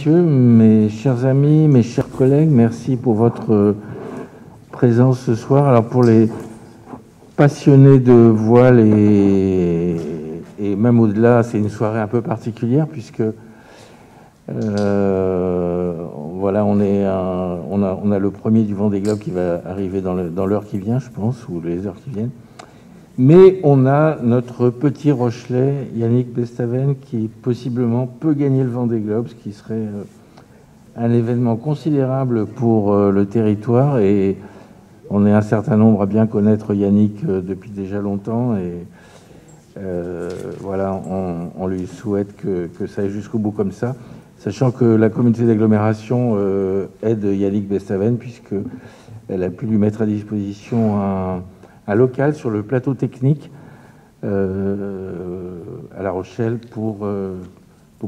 Messieurs, mes chers amis, mes chers collègues, merci pour votre présence ce soir. Alors pour les passionnés de voile et même au-delà, c'est une soirée un peu particulière puisque voilà, on a le premier du Vendée Globe qui va arriver dans l'heure qui vient, je pense, ou les heures qui viennent. Mais on a notre petit Rochelais, Yannick Bestaven, qui possiblement peut gagner le Vendée Globe, ce qui serait un événement considérable pour le territoire. Et on est un certain nombre à bien connaître Yannick depuis déjà longtemps. Et voilà, on lui souhaite que ça aille jusqu'au bout comme ça, sachant que la communauté d'agglomération aide Yannick Bestaven, puisqu'elle a pu lui mettre à disposition un local sur le plateau technique à La Rochelle pour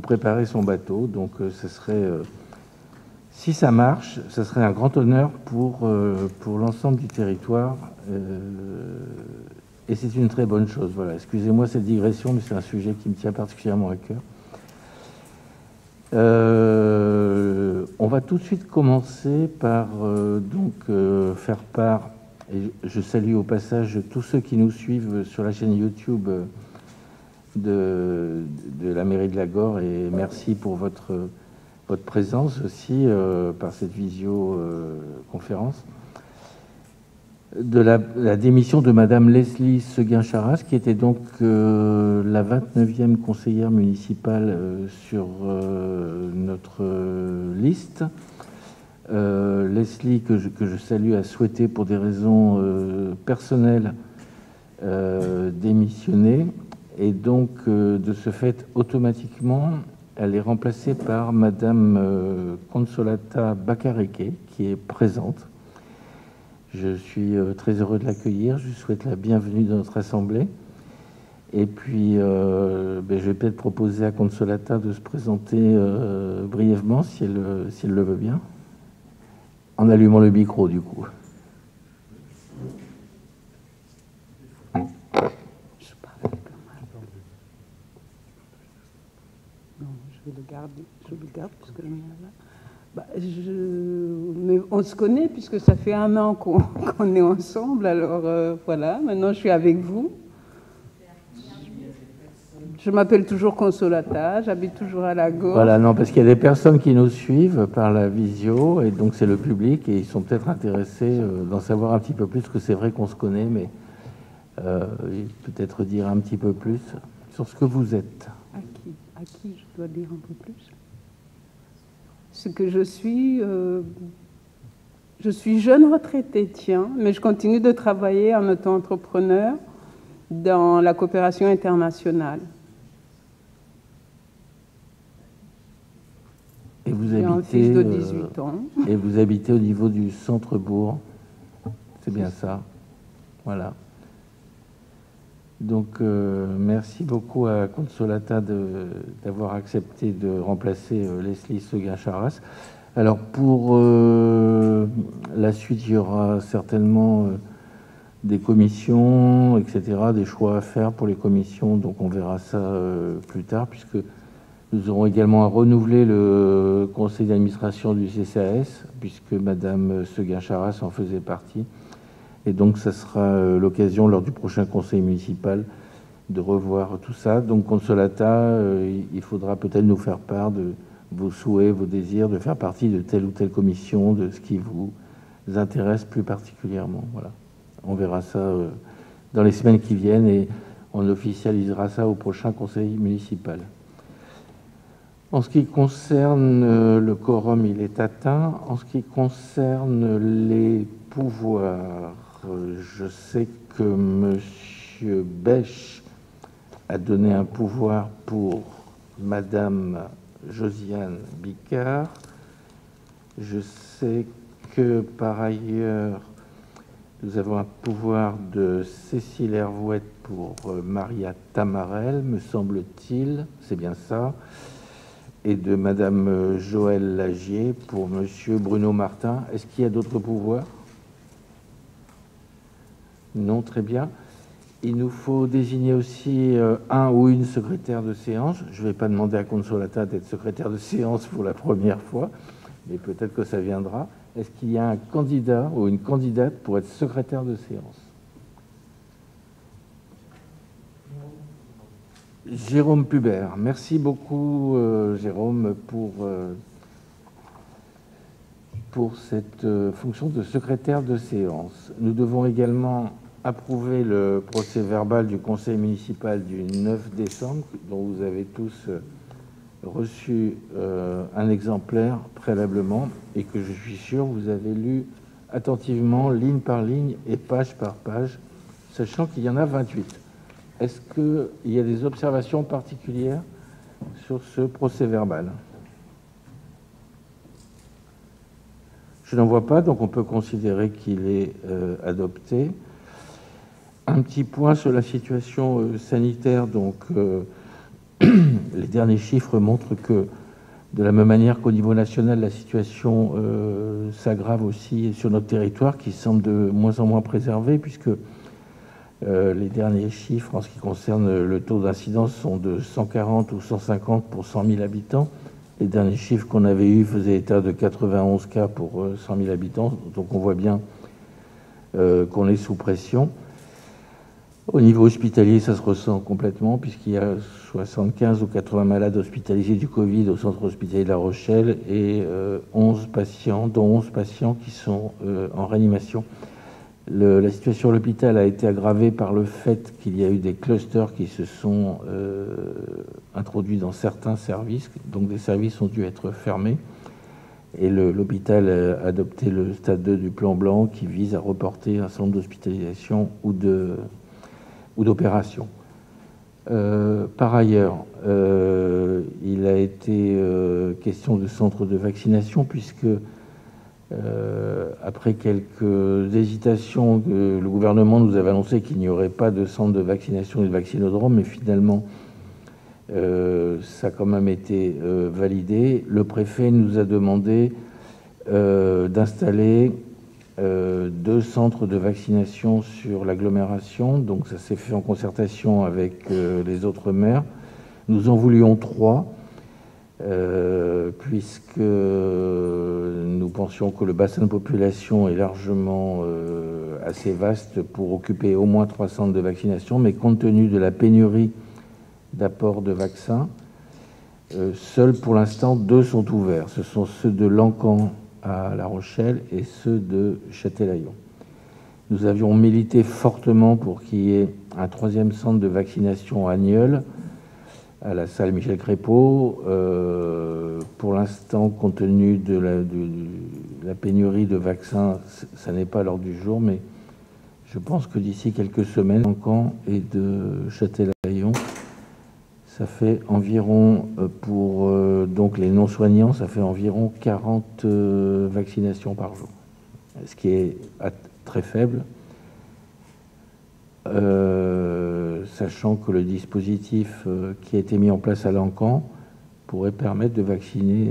préparer son bateau. Donc ce serait, si ça marche, ce serait un grand honneur pour l'ensemble du territoire, et c'est une très bonne chose. Voilà, excusez-moi cette digression, mais c'est un sujet qui me tient particulièrement à cœur. On va tout de suite commencer par faire part, et je salue au passage tous ceux qui nous suivent sur la chaîne YouTube de la mairie de Lagore, et merci pour votre présence aussi par cette visioconférence, de la démission de Madame Leslie Seguin-Charras, qui était donc la 29e conseillère municipale sur notre liste. Leslie, que je salue, a souhaité pour des raisons personnelles démissionner, et donc de ce fait automatiquement elle est remplacée par Madame Consolata Bacareke, qui est présente. Je suis très heureux de l'accueillir, je lui souhaite la bienvenue dans notre assemblée. Et puis je vais peut-être proposer à Consolata de se présenter brièvement si elle le veut bien, en allumant le micro du coup. Je vais le garder parce que mais on se connaît puisque ça fait 1 an qu'on est ensemble. Alors voilà, maintenant je suis avec vous. Je m'appelle toujours Consolata, j'habite toujours à Lagore. Voilà, non, parce qu'il y a des personnes qui nous suivent par la visio, et donc c'est le public, et ils sont peut-être intéressés d'en savoir un petit peu plus, parce que c'est vrai qu'on se connaît, mais peut-être dire un petit peu plus sur ce que vous êtes. À qui je dois dire un peu plus? Ce que je suis jeune retraitée, tiens, mais je continue de travailler en auto-entrepreneur dans la coopération internationale. Et vous J'ai un fils de 18 ans. Et vous habitez au niveau du centre-bourg, c'est bien ça, voilà. Donc, merci beaucoup à Consolata d'avoir accepté de remplacer Leslie Seguin-Charras. Alors, pour la suite, il y aura certainement des commissions, etc., des choix à faire pour les commissions. Donc, on verra ça plus tard, puisque nous aurons également à renouveler le conseil d'administration du CCAS, puisque Madame Seguin-Charras en faisait partie. Et donc, ça sera l'occasion, lors du prochain conseil municipal, de revoir tout ça. Donc, Consolata, il faudra peut-être nous faire part de vos souhaits, vos désirs, de faire partie de telle ou telle commission, de ce qui vous intéresse plus particulièrement. Voilà. On verra ça dans les semaines qui viennent, et on officialisera ça au prochain conseil municipal. En ce qui concerne le quorum, il est atteint. En ce qui concerne les pouvoirs, je sais que Monsieur Bèche a donné un pouvoir pour Madame Josiane Bicard. Je sais que par ailleurs, nous avons un pouvoir de Cécile Hervouette pour Maria Tamarel, me semble-t-il, c'est bien ça, et de Madame Joëlle Lagier pour Monsieur Bruno Martin. Est-ce qu'il y a d'autres pouvoirs? Non, très bien. Il nous faut désigner aussi un ou une secrétaire de séance. Je ne vais pas demander à Consolata d'être secrétaire de séance pour la première fois, mais peut-être que ça viendra. Est-ce qu'il y a un candidat ou une candidate pour être secrétaire de séance? Jérôme Pubert. Merci beaucoup, Jérôme, pour cette fonction de secrétaire de séance. Nous devons également approuver le procès-verbal du conseil municipal du 9 décembre, dont vous avez tous reçu un exemplaire préalablement et que je suis sûr vous avez lu attentivement, ligne par ligne et page par page, sachant qu'il y en a 28. Est-ce qu'il y a des observations particulières sur ce procès-verbal? Je n'en vois pas, donc on peut considérer qu'il est adopté. Un petit point sur la situation sanitaire. Donc, les derniers chiffres montrent que, de la même manière qu'au niveau national, la situation s'aggrave aussi sur notre territoire, qui semble de moins en moins préservé, puisque les derniers chiffres en ce qui concerne le taux d'incidence sont de 140 ou 150 pour 100 000 habitants. Les derniers chiffres qu'on avait eus faisaient état de 91 cas pour 100 000 habitants, donc on voit bien qu'on est sous pression. Au niveau hospitalier, ça se ressent complètement, puisqu'il y a 75 ou 80 malades hospitalisés du Covid au centre hospitalier de La Rochelle et 11 patients, dont 11 patients qui sont en réanimation. La situation à l'hôpital a été aggravée par le fait qu'il y a eu des clusters qui se sont introduits dans certains services, donc des services ont dû être fermés. Et l'hôpital a adopté le stade 2 du plan blanc qui vise à reporter un centre d'hospitalisation ou d'opération. Par ailleurs, il a été question de centre de vaccination, puisque après quelques hésitations, le gouvernement nous avait annoncé qu'il n'y aurait pas de centre de vaccination et de vaccinodrome, mais finalement, ça a quand même été validé. Le préfet nous a demandé d'installer 2 centres de vaccination sur l'agglomération, donc ça s'est fait en concertation avec les autres maires. Nous en voulions 3, puisque nous pensions que le bassin de population est largement assez vaste pour occuper au moins 3 centres de vaccination, mais compte tenu de la pénurie d'apport de vaccins, seuls pour l'instant 2 sont ouverts. Ce sont ceux de Lancan à La Rochelle et ceux de Châtelaillon. Nous avions milité fortement pour qu'il y ait un 3e centre de vaccination à Nieul, à la salle Michel Crépeau. Pour l'instant, compte tenu de la pénurie de vaccins, ça n'est pas à l'ordre du jour, mais je pense que d'ici quelques semaines, Lancan et de Châtelaillon, ça fait environ, pour donc les non-soignants, ça fait environ 40 vaccinations par jour, ce qui est très faible, sachant que le dispositif qui a été mis en place à Lancan pourrait permettre de vacciner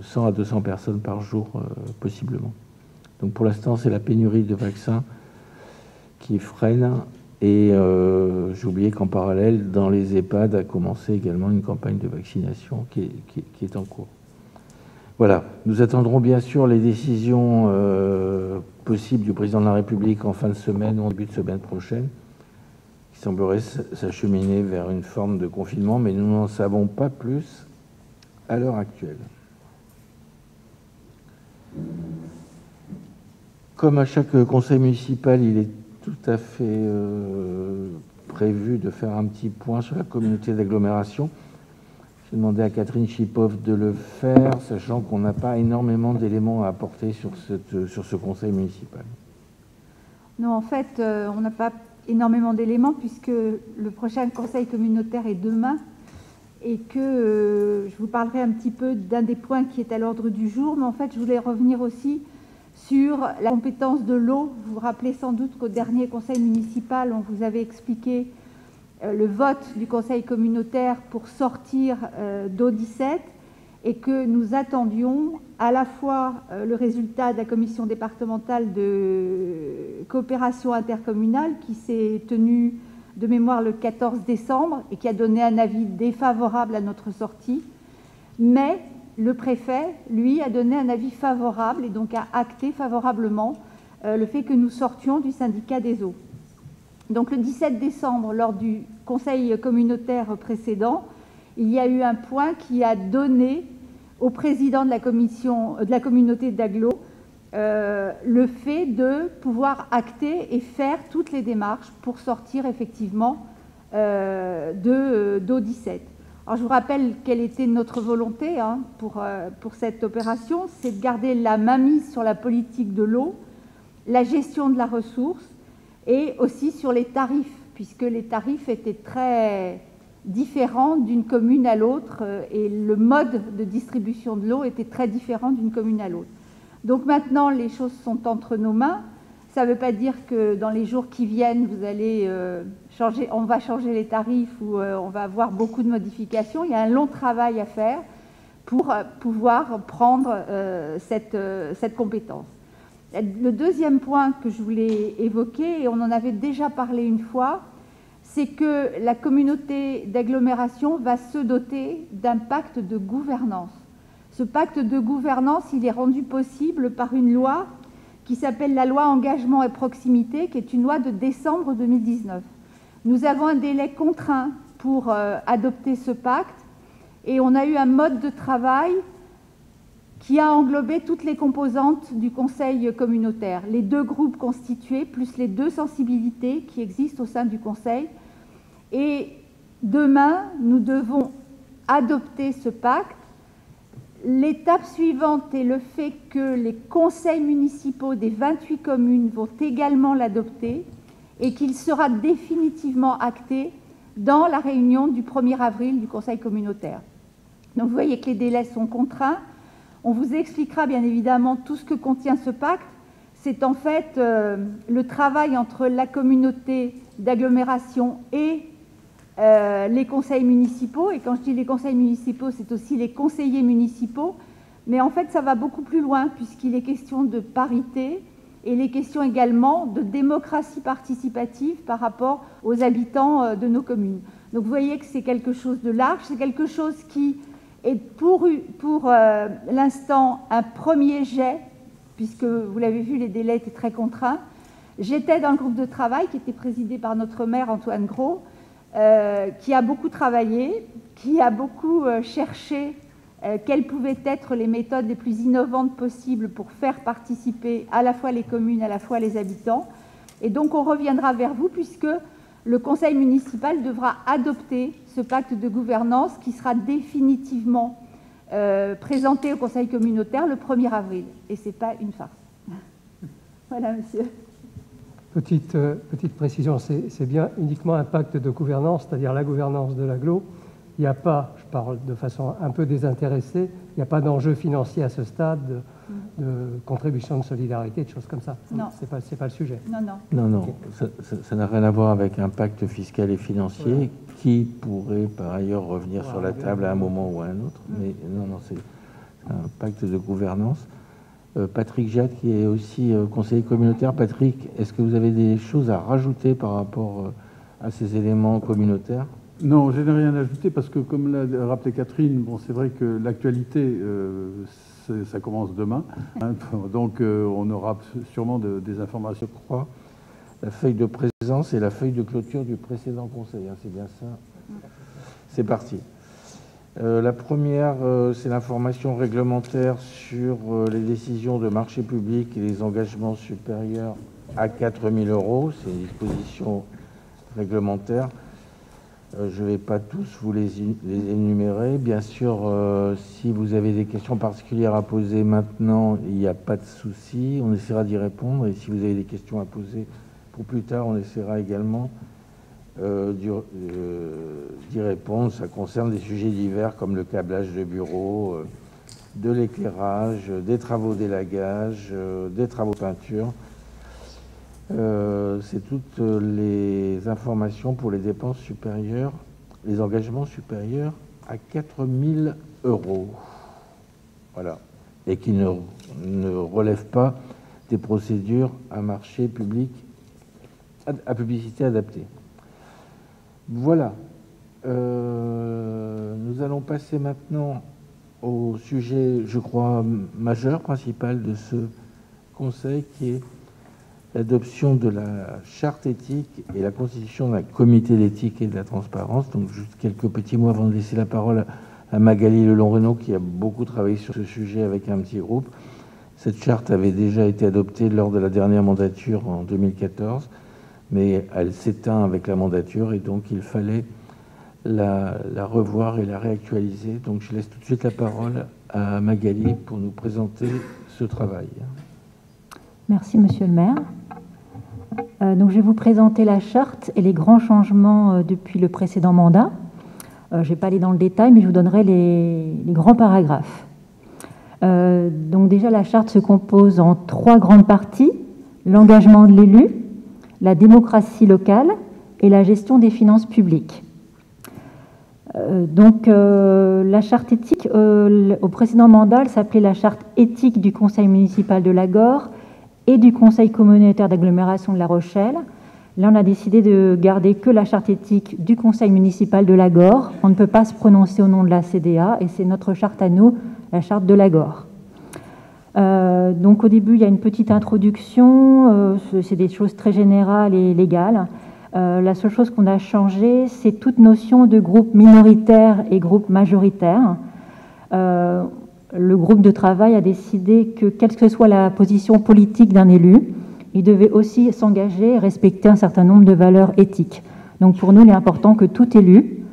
100 à 200 personnes par jour, possiblement. Donc pour l'instant, c'est la pénurie de vaccins qui freine. Et j'ai oublié qu'en parallèle, dans les EHPAD, a commencé également une campagne de vaccination qui est en cours. Voilà, nous attendrons bien sûr les décisions possibles du président de la République en fin de semaine ou en début de semaine prochaine, qui semblerait s'acheminer vers une forme de confinement, mais nous n'en savons pas plus à l'heure actuelle. Comme à chaque conseil municipal, il est tout à fait prévu de faire un petit point sur la communauté d'agglomération. J'ai demandé à Catherine Chipov de le faire, sachant qu'on n'a pas énormément d'éléments à apporter sur ce conseil municipal. Non, en fait, on n'a pas énormément d'éléments puisque le prochain conseil communautaire est demain et que je vous parlerai un petit peu d'un des points qui est à l'ordre du jour, mais en fait, je voulais revenir aussi sur la compétence de l'eau. Vous vous rappelez sans doute qu'au dernier conseil municipal, on vous avait expliqué le vote du conseil communautaire pour sortir d'eau 17 et que nous attendions à la fois le résultat de la commission départementale de coopération intercommunale qui s'est tenue de mémoire le 14 décembre, et qui a donné un avis défavorable à notre sortie. Mais le préfet, lui, a donné un avis favorable et donc a acté favorablement le fait que nous sortions du syndicat des eaux. Donc le 17 décembre, lors du conseil communautaire précédent, il y a eu un point qui a donné au président de la communauté d'Aglo le fait de pouvoir acter et faire toutes les démarches pour sortir effectivement d'eau 17. Alors je vous rappelle quelle était notre volonté pour cette opération, c'est de garder la mainmise sur la politique de l'eau, la gestion de la ressource et aussi sur les tarifs, puisque les tarifs étaient très différents d'une commune à l'autre et le mode de distribution de l'eau était très différent d'une commune à l'autre. Donc maintenant, les choses sont entre nos mains. Ça ne veut pas dire que dans les jours qui viennent, vous allez on va changer les tarifs ou on va avoir beaucoup de modifications. Il y a un long travail à faire pour pouvoir prendre cette compétence. Le deuxième point que je voulais évoquer, et on en avait déjà parlé une fois, c'est que la communauté d'agglomération va se doter d'un pacte de gouvernance. Ce pacte de gouvernance, il est rendu possible par une loi qui s'appelle la loi Engagement et Proximité, qui est une loi de décembre 2019. Nous avons un délai contraint pour adopter ce pacte et on a eu un mode de travail qui a englobé toutes les composantes du conseil communautaire, les deux groupes constitués, plus les deux sensibilités qui existent au sein du conseil. Et demain, nous devons adopter ce pacte. L'étape suivante est le fait que les conseils municipaux des 28 communes vont également l'adopter et qu'il sera définitivement acté dans la réunion du 1er avril du conseil communautaire. Donc vous voyez que les délais sont contraints. On vous expliquera bien évidemment tout ce que contient ce pacte. C'est en fait le travail entre la communauté d'agglomération et les conseils municipaux. Et quand je dis les conseils municipaux, c'est aussi les conseillers municipaux. Mais en fait, ça va beaucoup plus loin puisqu'il est question de parité et il est question également de démocratie participative par rapport aux habitants de nos communes. Donc vous voyez que c'est quelque chose de large, c'est quelque chose qui est pour l'instant un premier jet, puisque vous l'avez vu, les délais étaient très contraints. J'étais dans le groupe de travail qui était présidé par notre maire Antoine Gros, qui a beaucoup travaillé, qui a beaucoup cherché quelles pouvaient être les méthodes les plus innovantes possibles pour faire participer à la fois les communes, à la fois les habitants. Et donc on reviendra vers vous puisque le conseil municipal devra adopter ce pacte de gouvernance qui sera définitivement présenté au conseil communautaire le 1er avril. Et ce n'est pas une farce. Voilà, monsieur. Petite précision, c'est bien uniquement un pacte de gouvernance, c'est-à-dire la gouvernance de l'agglo. Il n'y a pas, je parle de façon un peu désintéressée, il n'y a pas d'enjeu financier à ce stade de contribution de solidarité, de choses comme ça. Non. C'est pas le sujet. Non. Okay. Ça n'a rien à voir avec un pacte fiscal et financier qui pourrait par ailleurs revenir sur la table à un moment ou à un autre. Mais non, c'est un pacte de gouvernance. Patrick Jacques, qui est aussi conseiller communautaire. Patrick, est-ce que vous avez des choses à rajouter par rapport à ces éléments communautaires? Non, je n'ai rien à ajouter parce que, comme l'a rappelé Catherine, bon, c'est vrai que l'actualité, ça commence demain. Hein, donc, on aura sûrement des informations. Je crois la feuille de présence et la feuille de clôture du précédent conseil. Hein, c'est bien ça. C'est parti. La première, c'est l'information réglementaire sur les décisions de marché public et les engagements supérieurs à 4 000 €. C'est une disposition réglementaire. Je ne vais pas tous vous les énumérer. Bien sûr, si vous avez des questions particulières à poser maintenant, il n'y a pas de souci. On essaiera d'y répondre. Et si vous avez des questions à poser pour plus tard, on essaiera également d'y répondre. Ça concerne des sujets divers comme le câblage de bureaux, de l'éclairage, des travaux d'élagage, des travaux de peinture. C'est toutes les informations pour les dépenses supérieures, les engagements supérieurs à 4 000 €. Voilà. Et qui ne relèvent pas des procédures à marché public, à publicité adaptée. Voilà. Nous allons passer maintenant au sujet, je crois, majeur, principal de ce Conseil, qui est l'adoption de la charte éthique et la constitution d'un comité d'éthique et de la transparence. Donc, juste quelques petits mots avant de laisser la parole à Magali Lelong-Renault, qui a beaucoup travaillé sur ce sujet avec un petit groupe. Cette charte avait déjà été adoptée lors de la dernière mandature en 2014, mais elle s'éteint avec la mandature et donc il fallait la revoir et la réactualiser. Donc je laisse tout de suite la parole à Magali pour nous présenter ce travail. Merci Monsieur le maire. Donc je vais vous présenter la charte et les grands changements depuis le précédent mandat. Je ne vais pas aller dans le détail, mais je vous donnerai les grands paragraphes. Donc déjà, la charte se compose en 3 grandes parties: l'engagement de l'élu, la démocratie locale et la gestion des finances publiques. La charte éthique, au précédent mandat, elle s'appelait la charte éthique du conseil municipal de Lagor et du conseil communautaire d'agglomération de La Rochelle. Là, on a décidé de garder que la charte éthique du conseil municipal de Lagor. On ne peut pas se prononcer au nom de la CDA et c'est notre charte à nous, la charte de Lagor. Donc au début, il y a une petite introduction, c'est des choses très générales et légales. La seule chose qu'on a changé, c'est toute notion de groupe minoritaire et groupe majoritaire. Le groupe de travail a décidé que, quelle que soit la position politique d'un élu, il devait aussi s'engager et respecter un certain nombre de valeurs éthiques. Donc pour nous, il est important que tout élu,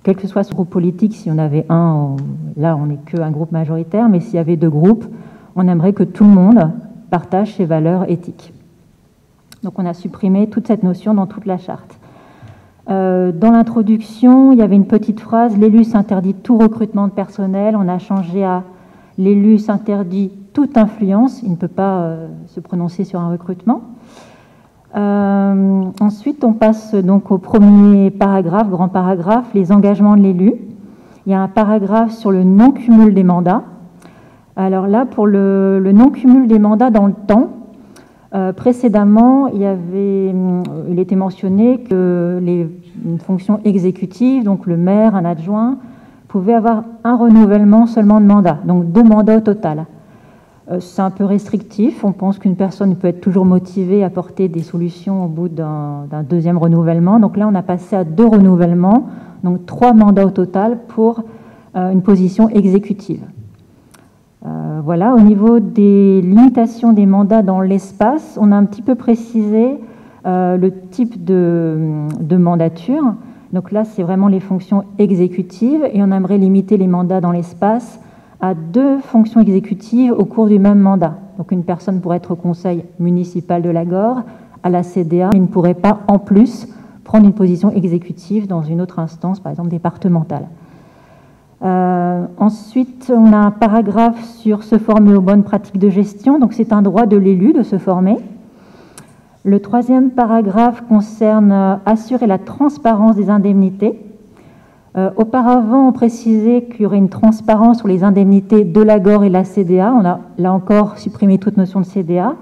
quel que soit ce groupe politique, si on avait un, là on n'est qu'un groupe majoritaire, mais s'il y avait 2 groupes, on aimerait que tout le monde partage ces valeurs éthiques. Donc on a supprimé toute cette notion dans toute la charte. Dans l'introduction, il y avait une petite phrase: l'élu s'interdit tout recrutement de personnel. On a changé à l'élu s'interdit toute influence. Il ne peut pas se prononcer sur un recrutement. Ensuite, on passe donc au premier paragraphe, grand paragraphe, les engagements de l'élu. Il y a un paragraphe sur le non-cumul des mandats. Alors là, pour le non-cumul des mandats dans le temps, précédemment, il était mentionné que une fonction exécutive, donc le maire, un adjoint, pouvait avoir un renouvellement seulement de mandat, donc 2 mandats au total. C'est un peu restrictif. On pense qu'une personne peut être toujours motivée à apporter des solutions au bout d'un 2e renouvellement. Donc là, on a passé à 2 renouvellements, donc 3 mandats au total pour une position exécutive. Voilà, au niveau des limitations des mandats dans l'espace, on a un petit peu précisé le type de mandature. Donc là, c'est vraiment les fonctions exécutives et on aimerait limiter les mandats dans l'espace à 2 fonctions exécutives au cours du même mandat. Donc une personne pourrait être au conseil municipal de Lagor, à la CDA, mais ne pourrait pas en plus prendre une position exécutive dans une autre instance, par exemple départementale. Ensuite, on a un paragraphe sur se former aux bonnes pratiques de gestion. Donc c'est un droit de l'élu de se former. Le 3e paragraphe concerne assurer la transparence des indemnités. Auparavant, on précisait qu'il y aurait une transparence sur les indemnités de Lagor et la CDA. On a là encore supprimé toute notion de CDA.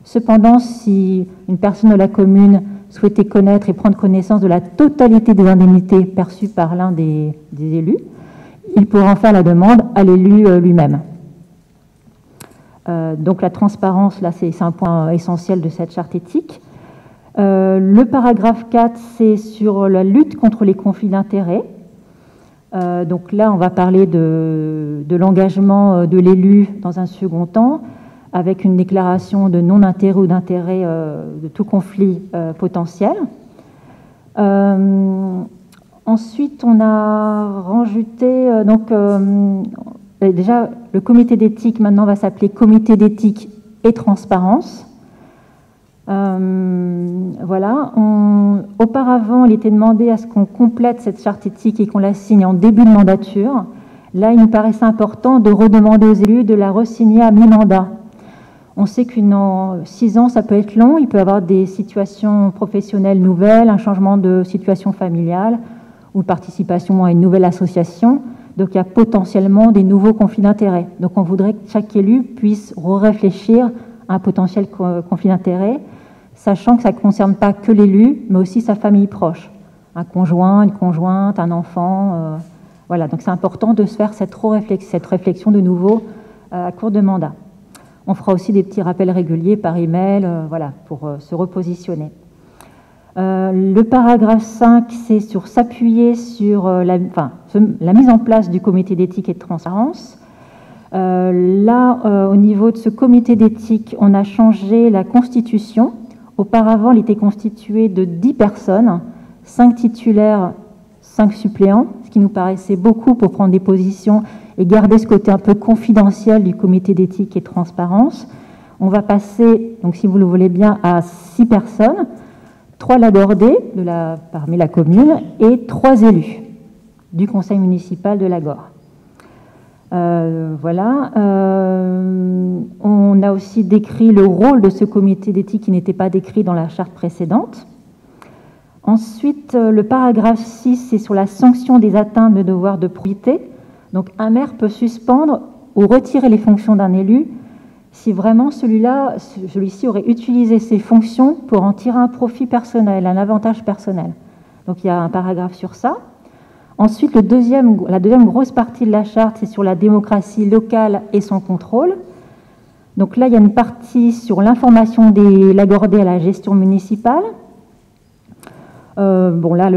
Cependant, si une personne de la commune souhaitait connaître et prendre connaissance de la totalité des indemnités perçues par l'un des élus, il pourra en faire la demande à l'élu lui-même. Donc la transparence, là, c'est un point essentiel de cette charte éthique. Le paragraphe 4, c'est sur la lutte contre les conflits d'intérêts. Donc là, on va parler de l'engagement de l'élu dans un second temps, avec une déclaration de non-intérêt ou d'intérêt de tout conflit potentiel. Ensuite, on a rajouté, déjà, le comité d'éthique maintenant va s'appeler comité d'éthique et transparence. Voilà. Auparavant, il était demandé à ce qu'on complète cette charte éthique et qu'on la signe en début de mandature. Là, il nous paraissait important de redemander aux élus de la re-signer à mi-mandat. On sait qu'en 6 ans, ça peut être long. Il peut y avoir des situations professionnelles nouvelles, un changement de situation familiale ou participation à une nouvelle association. Donc, il y a potentiellement des nouveaux conflits d'intérêts. Donc, on voudrait que chaque élu puisse réfléchir à un potentiel conflit d'intérêts, sachant que ça ne concerne pas que l'élu, mais aussi sa famille proche. un conjoint, une conjointe, un enfant. Voilà, donc c'est important de se faire cette réflexion de nouveau à court de mandat. On fera aussi des petits rappels réguliers par email, voilà, pour se repositionner. Le paragraphe 5, c'est sur s'appuyer sur la mise en place du comité d'éthique et de transparence. Là, au niveau de ce comité d'éthique, on a changé la constitution. Auparavant, il était constitué de 10 personnes, 5 titulaires, 5 suppléants, ce qui nous paraissait beaucoup pour prendre des positions et garder ce côté un peu confidentiel du comité d'éthique et de transparence. On va passer, donc si vous le voulez bien, à 6 personnes, 3 Lagordais parmi la commune et 3 élus du conseil municipal de Lagor. Voilà. On a aussi décrit le rôle de ce comité d'éthique qui n'était pas décrit dans la charte précédente. Ensuite, le paragraphe 6, c'est sur la sanction des atteintes de devoir de probité. Donc, un maire peut suspendre ou retirer les fonctions d'un élu si vraiment celui-ci aurait utilisé ses fonctions pour en tirer un profit personnel, un avantage personnel. Donc, il y a un paragraphe sur ça. Ensuite, la deuxième grosse partie de la charte, c'est sur la démocratie locale et son contrôle. Donc là, il y a une partie sur l'information des Lagordais à la gestion municipale. Bon, là,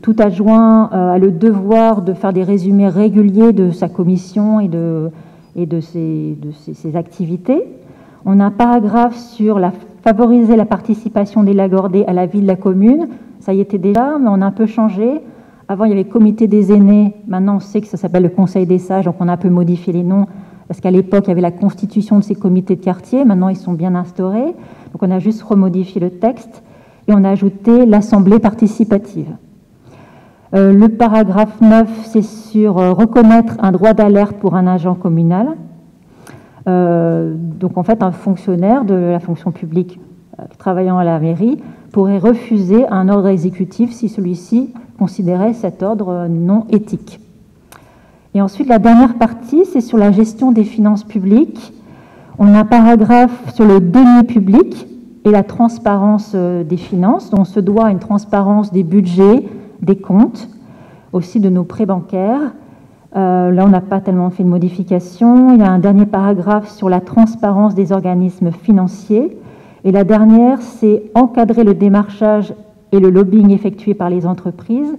tout adjoint a le devoir de faire des résumés réguliers de sa commission et de ses activités. On a un paragraphe sur favoriser la participation des Lagordais à la vie de la commune. Ça y était déjà, mais on a un peu changé. Avant, il y avait le comité des aînés. Maintenant, on sait que ça s'appelle le conseil des sages, donc on a un peu modifié les noms, parce qu'à l'époque, il y avait la constitution de ces comités de quartier. Maintenant, ils sont bien instaurés. Donc, on a juste remodifié le texte et on a ajouté l'assemblée participative. Le paragraphe 9, c'est sur reconnaître un droit d'alerte pour un agent communal. Donc, en fait, un fonctionnaire de la fonction publique travaillant à la mairie pourrait refuser un ordre exécutif si celui-ci considérait cet ordre non éthique. Et ensuite, la dernière partie, c'est sur la gestion des finances publiques. On a un paragraphe sur le denier public et la transparence des finances. On se doit à une transparence des budgets, des comptes, aussi de nos prêts bancaires. Là, on n'a pas tellement fait de modifications. Il y a un dernier paragraphe sur la transparence des organismes financiers. Et la dernière, c'est encadrer le démarchage et le lobbying effectué par les entreprises.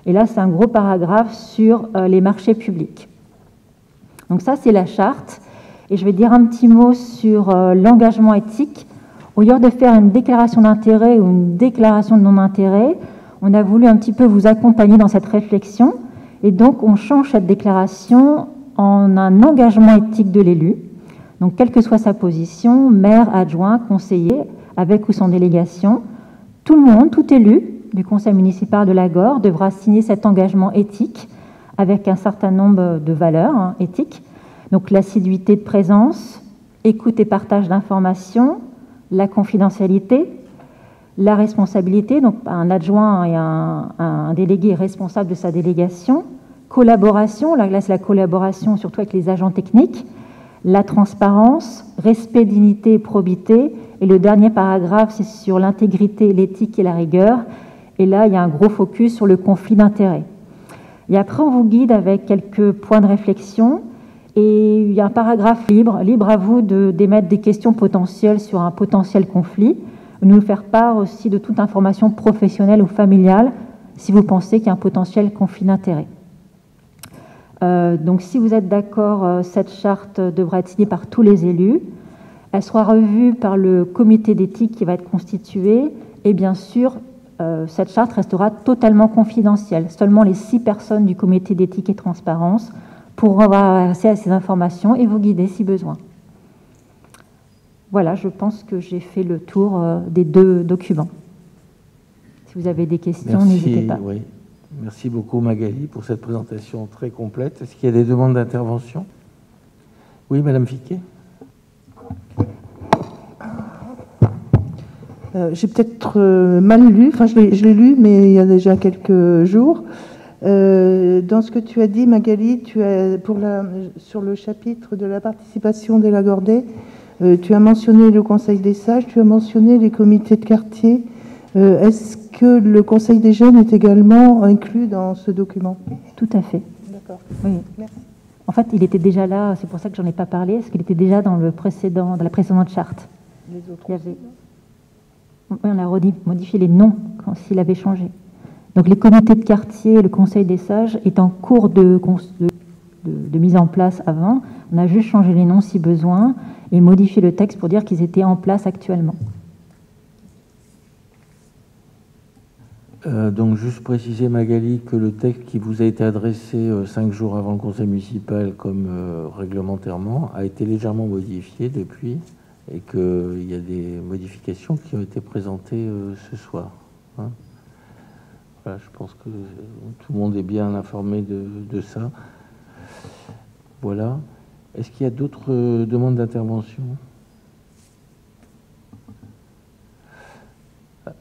Et là, c'est un gros paragraphe sur les marchés publics. Donc ça, c'est la charte. Et je vais dire un petit mot sur l'engagement éthique. Au lieu de faire une déclaration d'intérêt ou une déclaration de non-intérêt, on a voulu un petit peu vous accompagner dans cette réflexion. Et donc, on change cette déclaration en un engagement éthique de l'élu. Donc, quelle que soit sa position, maire, adjoint, conseiller, avec ou sans délégation, tout le monde, tout élu du conseil municipal de Lagor devra signer cet engagement éthique avec un certain nombre de valeurs éthiques. Donc, l'assiduité de présence, écoute et partage d'informations, la confidentialité, la responsabilité, donc un adjoint et un délégué responsable de sa délégation, collaboration, là c'est la collaboration surtout avec les agents techniques, la transparence, respect, dignité et probité, et le dernier paragraphe c'est sur l'intégrité, l'éthique et la rigueur, et là il y a un gros focus sur le conflit d'intérêts. Et après on vous guide avec quelques points de réflexion, et il y a un paragraphe libre à vous d'émettre des questions potentielles sur un potentiel conflit, nous faire part aussi de toute information professionnelle ou familiale si vous pensez qu'il y a un potentiel conflit d'intérêts. Donc si vous êtes d'accord, cette charte devra être signée par tous les élus. Elle sera revue par le comité d'éthique qui va être constitué et bien sûr, cette charte restera totalement confidentielle. Seulement les 6 personnes du comité d'éthique et transparence pourront avoir accès à ces informations et vous guider si besoin. Voilà, je pense que j'ai fait le tour des 2 documents. Si vous avez des questions, n'hésitez pas. Oui. Merci beaucoup Magali pour cette présentation très complète. Est-ce qu'il y a des demandes d'intervention? Oui, Madame Fiquet. J'ai peut-être mal lu, enfin je l'ai lu, mais il y a déjà quelques jours. Dans ce que tu as dit, Magali, sur le chapitre de la participation des Lagordais, tu as mentionné le Conseil des sages, tu as mentionné les comités de quartier. Est-ce que le Conseil des jeunes est également inclus dans ce document? Tout à fait. D'accord. Oui. Merci. En fait, il était déjà là, c'est pour ça que j'en ai pas parlé, parce qu'il était déjà dans la précédente charte. Les autres. On a modifié les noms s'il avait changé. Donc les comités de quartier, le Conseil des sages est en cours de mise en place avant. On a juste changé les noms si besoin et modifié le texte pour dire qu'ils étaient en place actuellement. Donc juste préciser, Magali, que le texte qui vous a été adressé 5 jours avant le conseil municipal comme réglementairement a été légèrement modifié depuis et qu'il y a des modifications qui ont été présentées ce soir. Hein. Voilà, je pense que tout le monde est bien informé de ça. Voilà. Est-ce qu'il y a d'autres demandes d'intervention?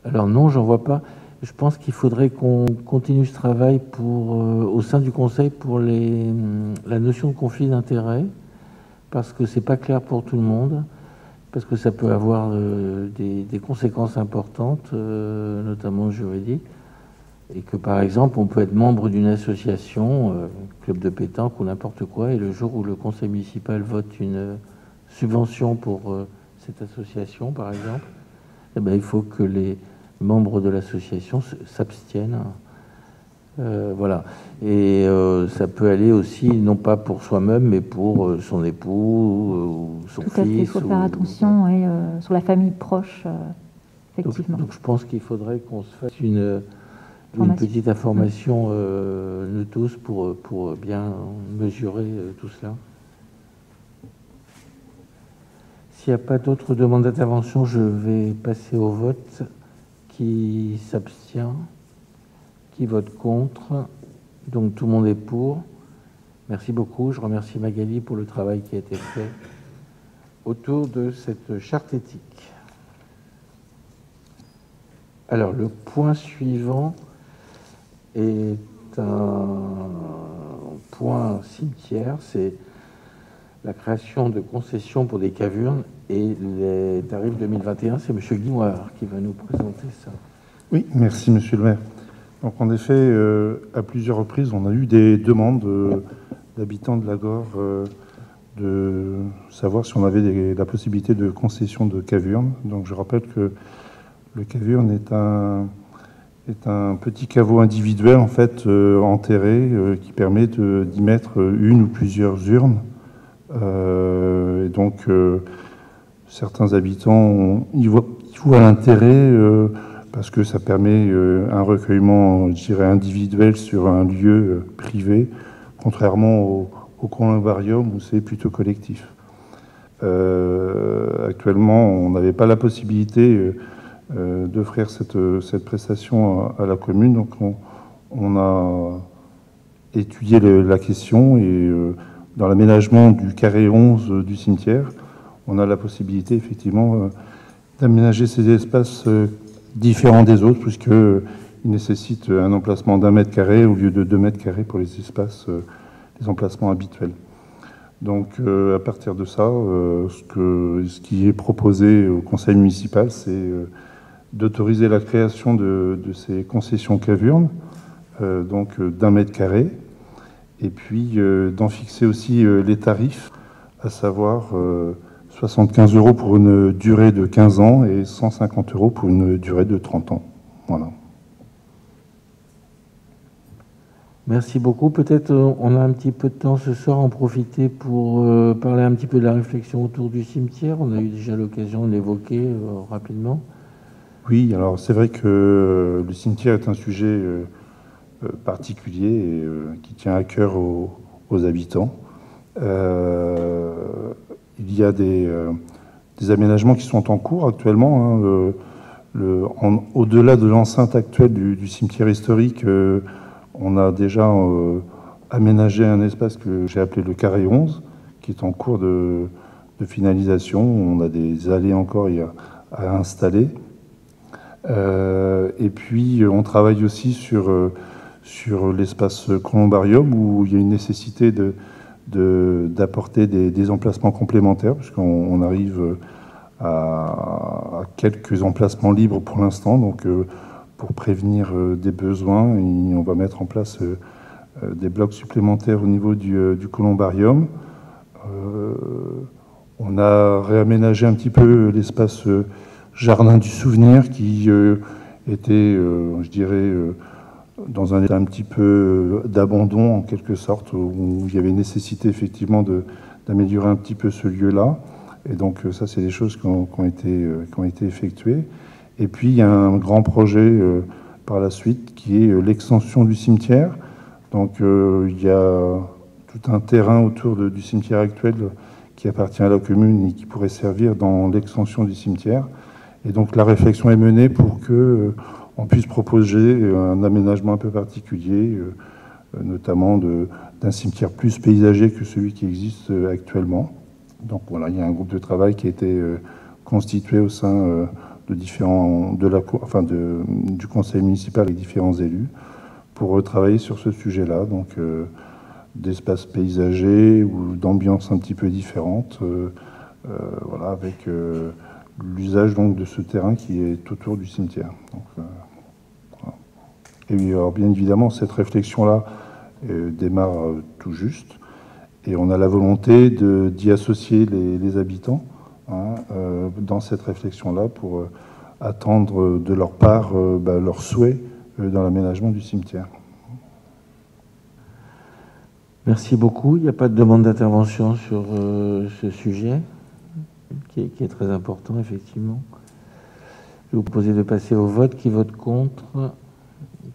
Alors non, j'en vois pas. Je pense qu'il faudrait qu'on continue ce travail au sein du Conseil pour la notion de conflit d'intérêts, parce que c'est pas clair pour tout le monde, parce que ça peut avoir des conséquences importantes, notamment juridiques, et que par exemple, on peut être membre d'une association, club de pétanque ou n'importe quoi, et le jour où le Conseil municipal vote une subvention pour cette association, par exemple, eh bien, il faut que les membres de l'association s'abstiennent. Voilà. Et ça peut aller aussi, non pas pour soi-même, mais pour son époux ou son fils. Tout à fait, il faut faire attention sur la famille proche, effectivement. Donc je pense qu'il faudrait qu'on se fasse une petite information, nous tous, pour bien mesurer tout cela. S'il n'y a pas d'autres demandes d'intervention, je vais passer au vote. Qui s'abstient? Qui vote contre? Donc tout le monde est pour. Merci beaucoup. Je remercie Magali pour le travail qui a été fait autour de cette charte éthique. Alors le point suivant est un point cimetière, c'est la création de concessions pour des cavernes et les tarifs 2021. C'est M. Guimoard qui va nous présenter ça. Oui, merci Monsieur le maire. Donc en effet, à plusieurs reprises, on a eu des demandes d'habitants de Lagor de savoir si on avait la possibilité de concession de cavurnes. Donc je rappelle que le cavurne est un petit caveau individuel en fait enterré qui permet d'y mettre une ou plusieurs urnes. Et donc certains habitants y voient l'intérêt parce que ça permet un recueillement, je dirais, individuel sur un lieu privé, contrairement au columbarium où c'est plutôt collectif. Actuellement, on n'avait pas la possibilité d'offrir cette prestation à la commune, donc on a étudié la question et dans l'aménagement du carré 11 du cimetière, on a la possibilité effectivement d'aménager ces espaces différents des autres, puisqu'ils nécessitent un emplacement d'1 mètre carré au lieu de 2 mètres carrés pour les espaces, les emplacements habituels. Donc à partir de ça, ce qui est proposé au conseil municipal, c'est d'autoriser la création de ces concessions cavurnes, donc d'1 mètre carré, et puis d'en fixer aussi les tarifs, à savoir 75 € pour une durée de 15 ans et 150 € pour une durée de 30 ans. Voilà. Merci beaucoup. Peut-être on a un petit peu de temps ce soir, en profiter pour parler un petit peu de la réflexion autour du cimetière. On a eu déjà l'occasion de l'évoquer rapidement. Oui, alors c'est vrai que le cimetière est un sujet particulier et qui tient à cœur aux habitants. Il y a des aménagements qui sont en cours actuellement. Hein, au-delà de l'enceinte actuelle du cimetière historique, on a déjà aménagé un espace que j'ai appelé le carré 11, qui est en cours de finalisation. On a des allées encore à installer. Et puis, on travaille aussi sur l'espace columbarium, où il y a une nécessité d'apporter des emplacements complémentaires, puisqu'on arrive à quelques emplacements libres pour l'instant. Donc, pour prévenir des besoins, on va mettre en place des blocs supplémentaires au niveau du columbarium. On a réaménagé un petit peu l'espace jardin du souvenir qui était, je dirais, dans un état un petit peu d'abandon en quelque sorte, où il y avait nécessité effectivement d'améliorer un petit peu ce lieu-là. Et donc ça, c'est des choses qui ont été effectuées. Et puis il y a un grand projet par la suite qui est l'extension du cimetière. Donc il y a tout un terrain autour du cimetière actuel qui appartient à la commune et qui pourrait servir dans l'extension du cimetière. Et donc la réflexion est menée pour que on puisse proposer un aménagement un peu particulier, notamment d'un cimetière plus paysager que celui qui existe actuellement. Donc voilà, il y a un groupe de travail qui a été constitué au sein du conseil municipal avec différents élus pour travailler sur ce sujet-là, donc d'espaces paysagers ou d'ambiance un petit peu différente, voilà, avec l'usage donc de ce terrain qui est autour du cimetière. Donc, voilà. Et alors, bien évidemment, cette réflexion-là démarre tout juste, et on a la volonté d'y associer les habitants dans cette réflexion-là pour attendre de leur part leurs souhaits dans l'aménagement du cimetière. Merci beaucoup. Il n'y a pas de demande d'intervention sur ce sujet, qui est très important, effectivement. Je vais vous proposer de passer au vote. Qui vote contre?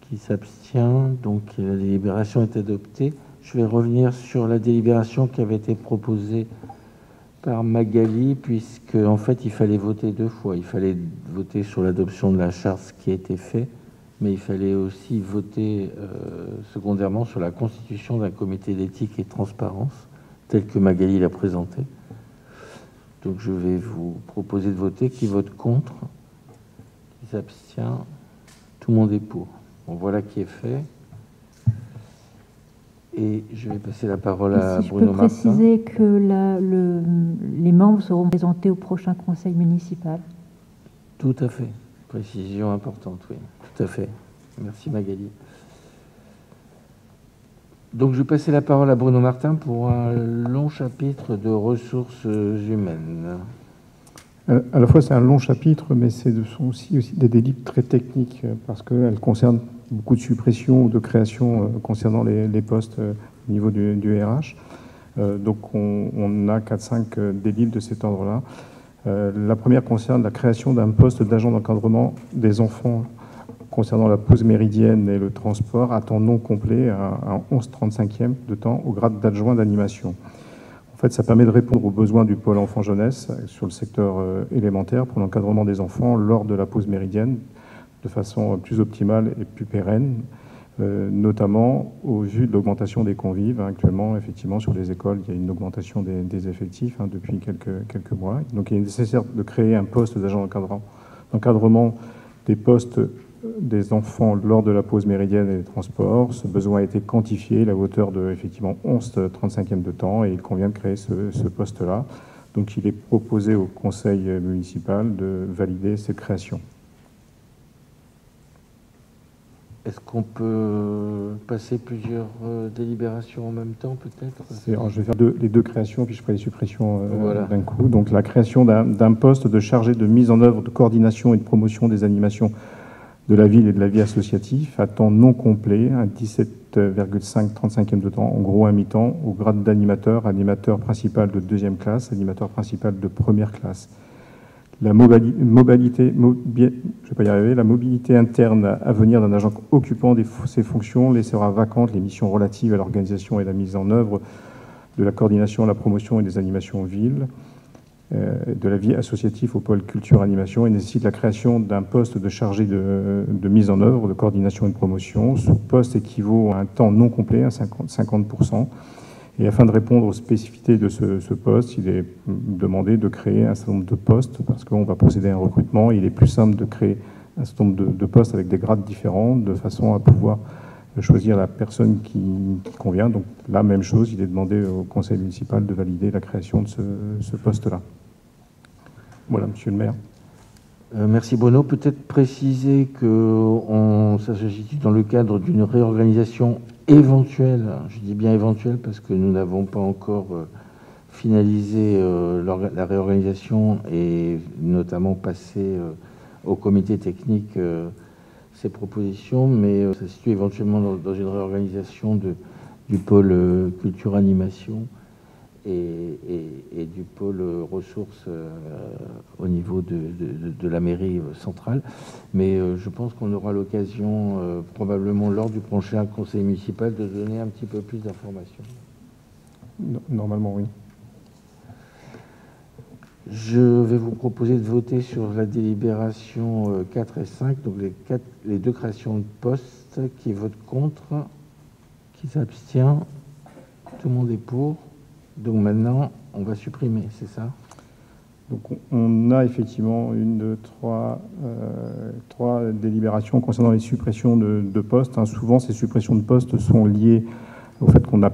Qui s'abstient? Donc la délibération est adoptée. Je vais revenir sur la délibération qui avait été proposée par Magali, puisque en fait il fallait voter deux fois. Il fallait voter sur l'adoption de la charte, ce qui a été fait, mais il fallait aussi voter secondairement sur la constitution d'un comité d'éthique et de transparence, tel que Magali l'a présenté. Donc je vais vous proposer de voter. Qui vote contre? Qui s'abstient? Tout le monde est pour. Bon, voilà qui est fait. Et je vais passer la parole à Bruno Martin. Je peux préciser que les membres seront présentés au prochain conseil municipal. Tout à fait. Précision importante, oui. Tout à fait. Merci Magali. Donc je vais passer la parole à Bruno Martin pour un long chapitre de ressources humaines. À la fois c'est un long chapitre, mais ce sont aussi des délits très techniques, parce qu'elles concernent beaucoup de suppressions ou de créations concernant les postes au niveau du RH. Donc on a 4-5 délits de cet ordre-là. La première concerne la création d'un poste d'agent d'encadrement des enfants concernant la pause méridienne et le transport à temps non complet, à 11/35e de temps, au grade d'adjoint d'animation. En fait, ça permet de répondre aux besoins du pôle enfant-jeunesse sur le secteur élémentaire pour l'encadrement des enfants lors de la pause méridienne de façon plus optimale et plus pérenne, notamment au vu de l'augmentation des convives. Actuellement, effectivement, sur les écoles, il y a une augmentation des effectifs depuis quelques mois. Donc, il est nécessaire de créer un poste d'agent d'encadrement des postes des enfants lors de la pause méridienne et des transports. Ce besoin a été quantifié à hauteur de, effectivement, 11/35e de temps, et il convient de créer ce poste-là. Donc, il est proposé au conseil municipal de valider cette création. Est-ce qu'on peut passer plusieurs délibérations en même temps, peut-être? Je vais faire les deux créations, puis je ferai les suppressions voilà. d'un coup. Donc, la création d'un poste de chargé de mise en œuvre, de coordination et de promotion des animations de la ville et de la vie associative à temps non complet, un 17,5/35e de temps, en gros un mi-temps, au grade d'animateur, animateur principal de 2e classe, animateur principal de 1re classe. La mobilité interne à venir d'un agent occupant ces fonctions laissera vacantes les missions relatives à l'organisation et la mise en œuvre de la coordination, la promotion et des animations en ville, de la vie associative au pôle culture-animation, et nécessite la création d'un poste de chargé de mise en œuvre, de coordination et de promotion. Ce poste équivaut à un temps non complet, à 50%. Et afin de répondre aux spécificités de ce poste, il est demandé de créer un certain nombre de postes, parce qu'on va procéder à un recrutement. Il est plus simple de créer un certain nombre de postes avec des grades différents, de façon à pouvoir choisir la personne qui convient. Donc la même chose, il est demandé au conseil municipal de valider la création de ce poste-là. Voilà, monsieur le maire. Merci Bruno. Peut-être préciser que ça s'agit dans le cadre d'une réorganisation éventuelle, je dis bien éventuelle parce que nous n'avons pas encore finalisé la réorganisation et notamment passé au comité technique ces propositions, mais ça se situe éventuellement dans une réorganisation du pôle culture-animation et du pôle ressources au niveau de la mairie centrale. Mais je pense qu'on aura l'occasion, probablement lors du prochain conseil municipal, de donner un petit peu plus d'informations. Normalement, oui. Je vais vous proposer de voter sur la délibération 4 et 5, donc les deux créations de postes. Qui vote contre? Qui s'abstient? Tout le monde est pour. Donc maintenant, on va supprimer, c'est ça? Donc on a effectivement trois délibérations concernant les suppressions de postes. Hein. Souvent, ces suppressions de postes sont liées au fait qu'on a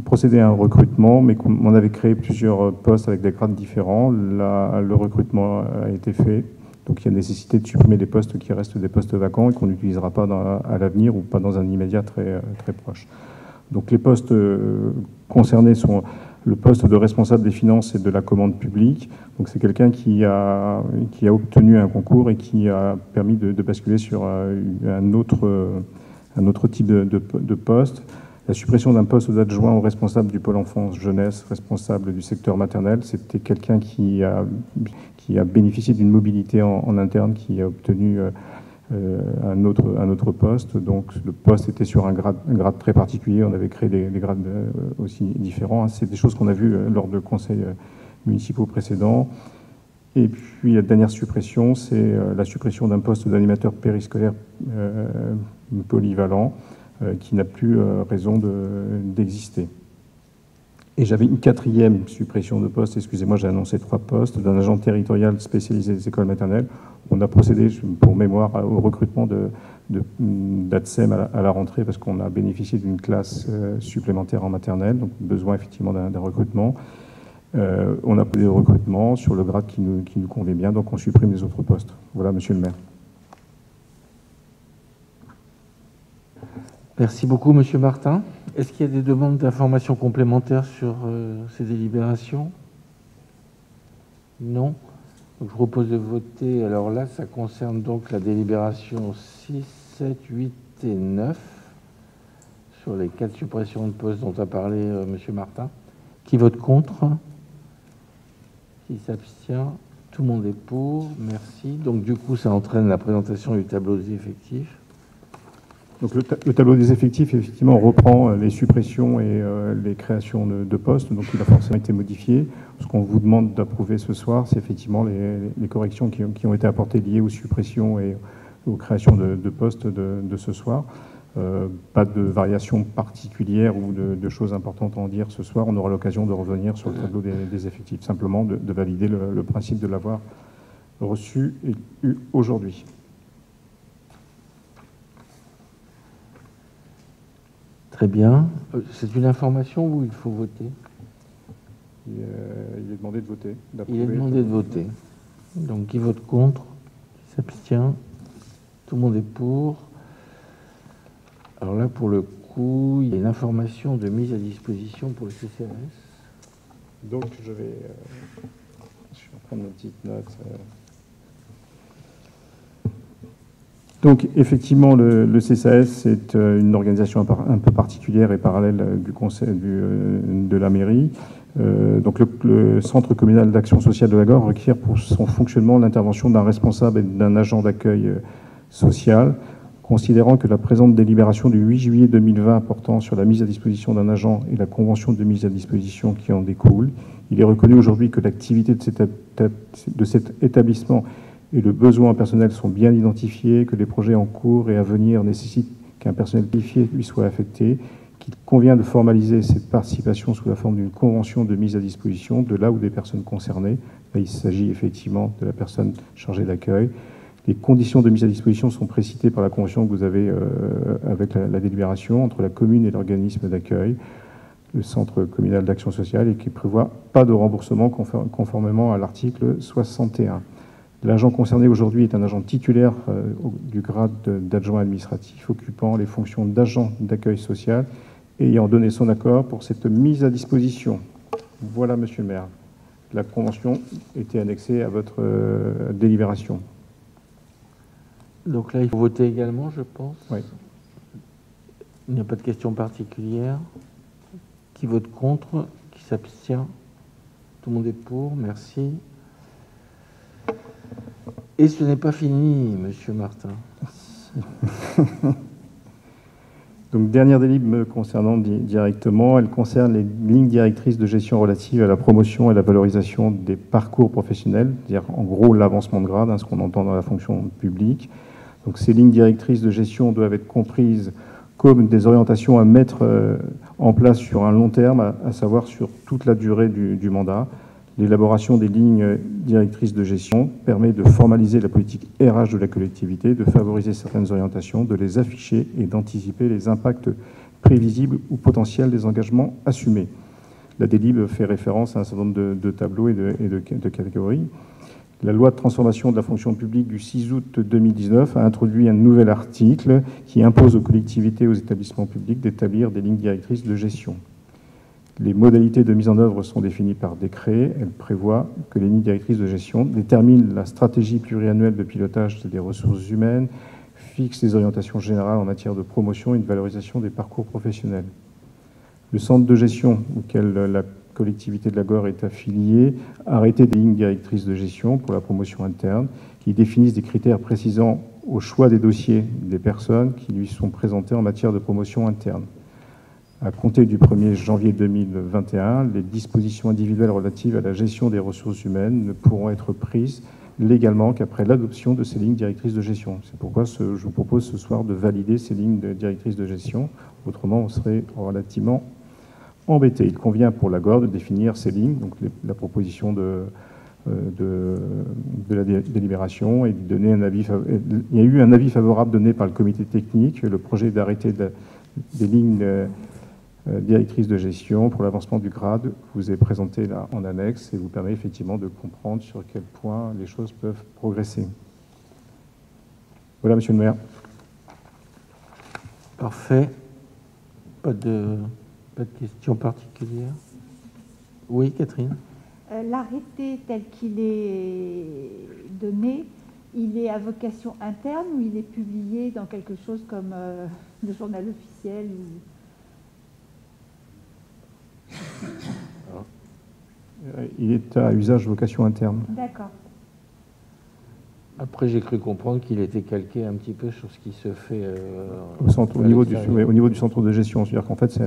procédé à un recrutement, mais qu'on avait créé plusieurs postes avec des grades différents. Là, le recrutement a été fait. Donc il y a nécessité de supprimer des postes qui restent des postes vacants et qu'on n'utilisera pas à l'avenir ou pas dans un immédiat très proche. Donc les postes concernés sont le poste de responsable des finances et de la commande publique. Donc c'est quelqu'un qui a obtenu un concours et qui a permis de basculer sur un autre type de poste. La suppression d'un poste d'adjoint au responsable du pôle enfance jeunesse, responsable du secteur maternel, c'était quelqu'un qui a bénéficié d'une mobilité en interne, qui a obtenu un autre poste. Donc le poste était sur un grade très particulier. On avait créé des grades aussi différents. C'est des choses qu'on a vues lors de conseils municipaux précédents. Et puis la dernière suppression, c'est la suppression d'un poste d'animateur périscolaire polyvalent qui n'a plus raison d'exister. Et j'avais une quatrième suppression de poste, excusez-moi, j'ai annoncé 3 postes, d'un agent territorial spécialisé des écoles maternelles. On a procédé, pour mémoire, au recrutement d'ATSEM à la rentrée parce qu'on a bénéficié d'une classe supplémentaire en maternelle, donc besoin effectivement d'un recrutement. On a posé le recrutement sur le grade qui nous convient bien, donc on supprime les autres postes. Voilà, monsieur le maire. Merci beaucoup, monsieur Martin. Est-ce qu'il y a des demandes d'informations complémentaires sur ces délibérations? Non. Donc, je propose de voter. Alors là, ça concerne donc la délibération 6, 7, 8 et 9 sur les 4 suppressions de postes dont a parlé monsieur Martin. Qui vote contre? Qui s'abstient? Tout le monde est pour. Merci. Donc du coup, ça entraîne la présentation du tableau des effectifs. Donc le tableau des effectifs, effectivement, reprend les suppressions et les créations de postes, donc il a forcément été modifié. Ce qu'on vous demande d'approuver ce soir, c'est effectivement les corrections qui ont été apportées liées aux suppressions et aux créations de postes de ce soir. Pas de variation particulière ou de choses importantes à en dire ce soir. On aura l'occasion de revenir sur le tableau des effectifs, simplement de valider le principe de l'avoir reçu et eu aujourd'hui. Très bien. C'est une information ou il faut voter? Il est demandé de voter. Il est demandé de voter. Donc, qui vote contre? Qui s'abstient? Tout le monde est pour. Alors là, pour le coup, il y a une information de mise à disposition pour le CCAS. Donc, je vais prendre ma petite note. Donc, effectivement, le CCAS, c'est une organisation un peu particulière et parallèle du conseil de la mairie. Donc, le Centre communal d'action sociale de la Gorre requiert pour son fonctionnement l'intervention d'un responsable et d'un agent d'accueil social. Considérant que la présente délibération du 8 juillet 2020 portant sur la mise à disposition d'un agent et la convention de mise à disposition qui en découle, il est reconnu aujourd'hui que l'activité de cet établissement et le besoin personnel sont bien identifiés, que les projets en cours et à venir nécessitent qu'un personnel qualifié lui soit affecté, qu'il convient de formaliser cette participation sous la forme d'une convention de mise à disposition de là où des personnes concernées. Là, il s'agit effectivement de la personne chargée d'accueil. Les conditions de mise à disposition sont précitées par la convention que vous avez avec la délibération entre la commune et l'organisme d'accueil. le Centre communal d'action sociale, et qui ne prévoit pas de remboursement conformément à l'article 61. L'agent concerné aujourd'hui est un agent titulaire du grade d'adjoint administratif, occupant les fonctions d'agent d'accueil social, ayant donné son accord pour cette mise à disposition. Voilà, monsieur le maire. La convention était annexée à votre délibération. Donc là, il faut voter également, je pense. Oui. Il n'y a pas de question particulière. Qui vote contre? Qui s'abstient? Tout le monde est pour, merci. Et ce n'est pas fini, monsieur Martin. Donc, dernière délib me concernant directement, elle concerne les lignes directrices de gestion relatives à la promotion et la valorisation des parcours professionnels, c'est-à-dire en gros l'avancement de grade, ce qu'on entend dans la fonction publique. Donc, ces lignes directrices de gestion doivent être comprises comme des orientations à mettre en place sur un long terme, à savoir sur toute la durée du mandat. L'élaboration des lignes directrices de gestion permet de formaliser la politique RH de la collectivité, de favoriser certaines orientations, de les afficher et d'anticiper les impacts prévisibles ou potentiels des engagements assumés. La délib fait référence à un certain nombre de tableaux et de catégories. La loi de transformation de la fonction publique du 6 août 2019 a introduit un nouvel article qui impose aux collectivités et aux établissements publics d'établir des lignes directrices de gestion. Les modalités de mise en œuvre sont définies par décret. Elle prévoit que les lignes directrices de gestion déterminent la stratégie pluriannuelle de pilotage des ressources humaines, fixent les orientations générales en matière de promotion et de valorisation des parcours professionnels. Le centre de gestion auquel la collectivité de la Gore est affiliée a arrêté des lignes directrices de gestion pour la promotion interne qui définissent des critères précisant au choix des dossiers des personnes qui lui sont présentées en matière de promotion interne. À compter du 1er janvier 2021, les dispositions individuelles relatives à la gestion des ressources humaines ne pourront être prises légalement qu'après l'adoption de ces lignes directrices de gestion. C'est pourquoi je vous propose ce soir de valider ces lignes directrices de gestion. Autrement, on serait relativement embêté. Il convient pour la Gore de définir ces lignes, donc la proposition de la délibération, et de donner un avis. Il y a eu un avis favorable donné par le comité technique. Le projet d'arrêté des lignes directrice de gestion pour l'avancement du grade vous est présenté là en annexe et vous permet effectivement de comprendre sur quel point les choses peuvent progresser. Voilà, monsieur le maire. Parfait. Pas de questions particulières. Oui, Catherine. L'arrêté tel qu'il est donné, il est à vocation interne ou il est publié dans quelque chose comme le journal officiel ou... Il est à usage vocation interne. D'accord. Après, j'ai cru comprendre qu'il était calqué un petit peu sur ce qui se fait au niveau du centre de gestion. C'est-à-dire qu'en fait,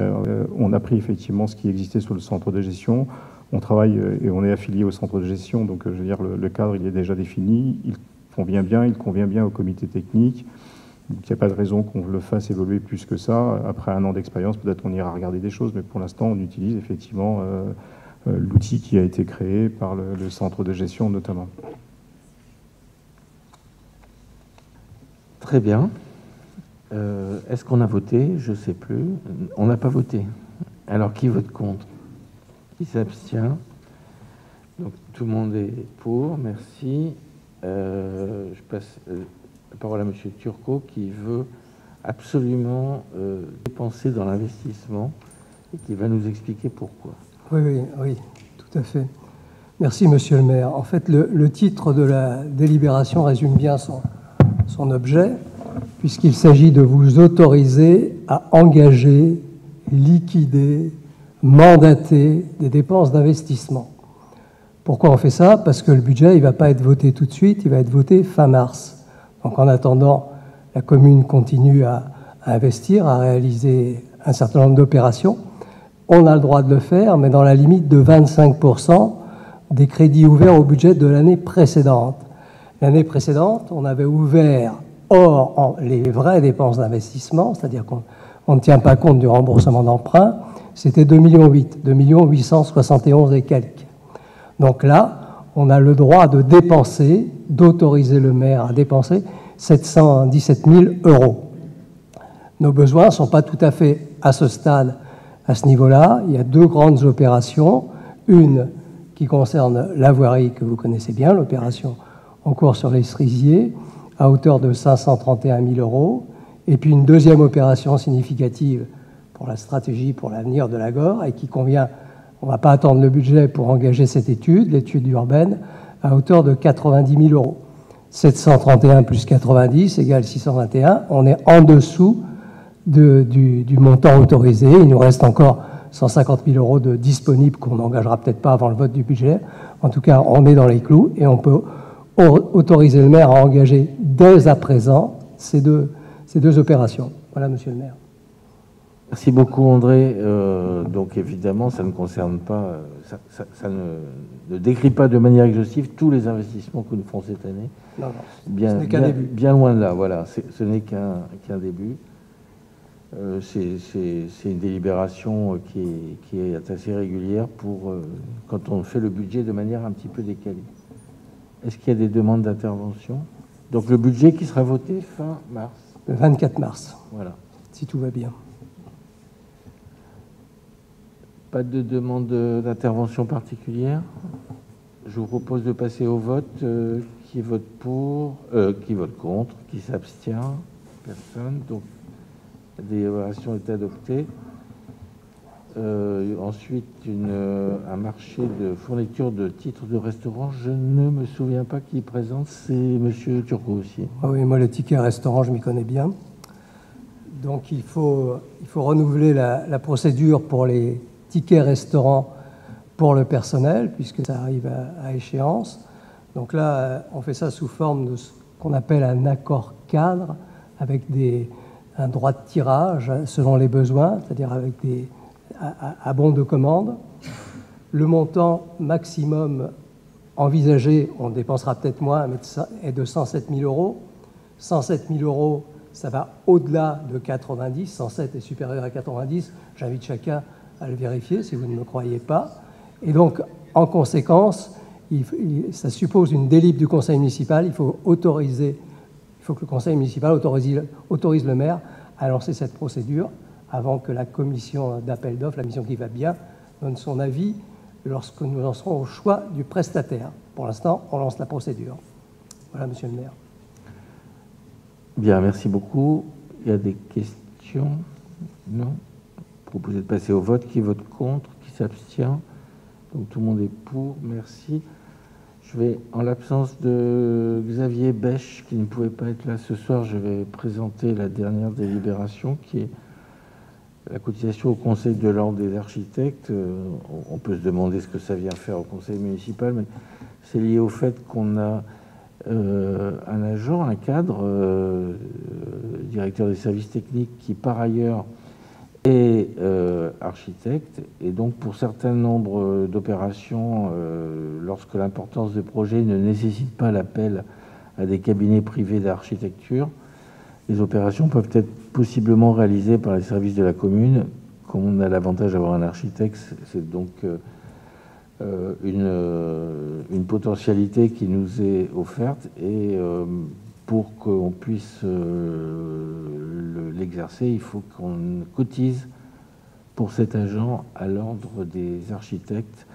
on a pris effectivement ce qui existait sur le centre de gestion. On travaille et on est affilié au centre de gestion. Donc, je veux dire, le cadre, il est déjà défini. Il convient bien au comité technique. Donc, il n'y a pas de raison qu'on le fasse évoluer plus que ça. Après un an d'expérience, peut-être on ira regarder des choses, mais pour l'instant, on utilise effectivement l'outil qui a été créé par le centre de gestion notamment. Très bien. Est-ce qu'on a voté? Je ne sais plus. On n'a pas voté. Alors, qui vote contre? Qui s'abstient? Donc, tout le monde est pour. Merci. Je passe la parole à M. Turcot qui veut absolument dépenser dans l'investissement et qui va nous expliquer pourquoi. Oui, tout à fait. Merci, monsieur le maire. En fait, le titre de la délibération résume bien son objet, puisqu'il s'agit de vous autoriser à engager, liquider, mandater des dépenses d'investissement. Pourquoi on fait ça? Parce que le budget, il ne va pas être voté tout de suite, il va être voté fin mars. Donc en attendant, la commune continue à investir, à réaliser un certain nombre d'opérations. On a le droit de le faire, mais dans la limite de 25% des crédits ouverts au budget de l'année précédente. L'année précédente, on avait ouvert hors les vraies dépenses d'investissement, c'est-à-dire qu'on ne tient pas compte du remboursement d'emprunt, c'était 2,871 et quelques. Donc là, on a le droit de dépenser, d'autoriser le maire à dépenser 717 000 €. Nos besoins ne sont pas tout à fait, à ce stade, À ce niveau-là, il y a deux grandes opérations. Une qui concerne la voirie que vous connaissez bien, l'opération en cours sur les cerisiers, à hauteur de 531 000 euros. Et puis une deuxième opération significative pour la stratégie, pour l'avenir de l'Agor, et qui convient, on ne va pas attendre le budget pour engager cette étude, l'étude urbaine, à hauteur de 90 000 euros. 731 plus 90 égale 621. On est en dessous du montant autorisé. Il nous reste encore 150 000 euros de disponibles qu'on n'engagera peut-être pas avant le vote du budget. En tout cas, on est dans les clous et on peut autoriser le maire à engager dès à présent ces deux opérations. Voilà, monsieur le maire. Merci beaucoup, André. Donc, évidemment, ça ne concerne pas, ça ne décrit pas de manière exhaustive tous les investissements que nous ferons cette année. Non, bien, ce n'est qu'un début. Bien loin de là, voilà. Ce n'est qu'un début. C'est une délibération qui est assez régulière pour quand on fait le budget de manière un petit peu décalée. Est-ce qu'il y a des demandes d'intervention? Donc, le budget qui sera voté fin mars. Le 24 mars. Voilà. Si tout va bien. Pas de demande d'intervention particulière. Je vous propose de passer au vote. Qui vote pour, qui vote contre, qui s'abstient? Personne. Donc, la délibération est adoptée. Ensuite, un marché de fourniture de titres de restaurant. Je ne me souviens pas qui présente. C'est monsieur Turcot aussi. Ah oui, moi, le ticket restaurant, je m'y connais bien. Donc, il faut renouveler la procédure pour les tickets restaurants pour le personnel, puisque ça arrive à échéance. Donc là, on fait ça sous forme de ce qu'on appelle un accord cadre, avec un droit de tirage selon les besoins, c'est-à-dire avec à bon de commande. Le montant maximum envisagé, on dépensera peut-être moins, mais est de 107 000 euros. 107 000 euros, ça va au-delà de 90. 107 est supérieur à 90. J'invite chacun à le vérifier si vous ne me croyez pas. Et donc, en conséquence, ça suppose une délibération du conseil municipal. Il faut que le conseil municipal autorise le maire à lancer cette procédure avant que la commission d'appel d'offres, la mission qui va bien, donne son avis lorsque nous en serons au choix du prestataire. Pour l'instant, on lance la procédure. Voilà, monsieur le maire. Bien, merci beaucoup. Il y a des questions? Non? Proposez de passer au vote. Qui vote contre? Qui s'abstient? Donc tout le monde est pour. Merci. Je vais, en l'absence de Xavier Bèche, qui ne pouvait pas être là ce soir, je vais présenter la dernière délibération, qui est la cotisation au Conseil de l'Ordre des architectes. On peut se demander ce que ça vient faire au Conseil municipal, mais c'est lié au fait qu'on a un agent, un cadre, directeur des services techniques, qui par ailleurs est architecte, et donc pour certain nombre d'opérations, lorsque l'importance des projets ne nécessite pas l'appel à des cabinets privés d'architecture, les opérations peuvent être possiblement réalisées par les services de la commune. Comme on a l'avantage d'avoir un architecte, c'est donc une potentialité qui nous est offerte, et pour qu'on puisse l'exercer, il faut qu'on cotise pour cet agent à l'ordre des architectes,